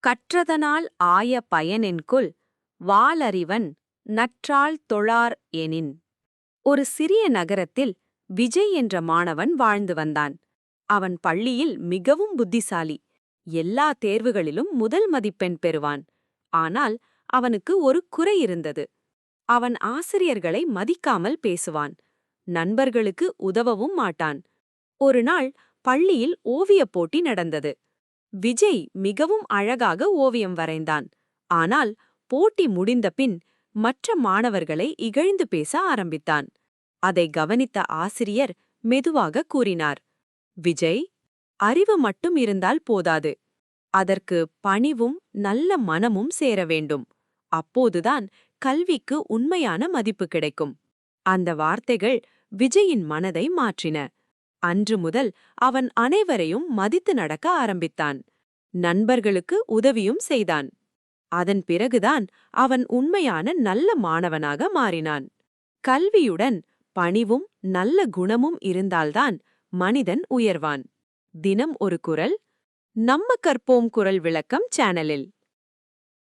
கற்றதனால் ஆய பயனென்கொல் வாலறிவன் நற்றால் தொழார் எனின். ஒரு சிறிய நகரத்தில் விஜய் என்ற மாணவன் வாழ்ந்து வந்தான். அவன் பள்ளியில் மிகவும் புத்திசாலி. எல்லா தேர்வுகளிலும் முதல் மதிப்பெண் பெறுவான். ஆனால் அவனுக்கு ஒரு குறை இருந்தது. அவன் ஆசிரியர்களை மதிக்காமல் பேசுவான். நண்பர்களுக்கு உதவவும் மாட்டான். ஒரு நாள் பள்ளியில் ஓவியப் போட்டி நடந்தது. விஜய் மிகவும் அழகாக ஓவியம் வரைந்தான். ஆனால் போட்டி முடிந்தபின் மற்ற மாணவர்களை இகழ்ந்து பேச ஆரம்பித்தான். அதை கவனித்த ஆசிரியர் மெதுவாக கூறினார், விஜய், அறிவு மட்டும் இருந்தால் போதாது. அதற்கு பணிவும் நல்ல மனமும் சேர வேண்டும். அப்போதுதான் கல்விக்கு உண்மையான மதிப்பு கிடைக்கும். அந்த வார்த்தைகள் விஜயின் மனதை மாற்றின. அன்று முதல் அவன் அனைவரையும் மதித்து நடக்க ஆரம்பித்தான். நண்பர்களுக்கு உதவியும் செய்தான். அதன் பிறகுதான் அவன் உண்மையான நல்ல மாணவனாக மாறினான். கல்வியுடன் பணிவும் நல்ல குணமும் இருந்தால்தான் மனிதன் உயர்வான். தினம் ஒரு குரல். நம்ம கற்போம் குரல் விளக்கம் சேனலில்.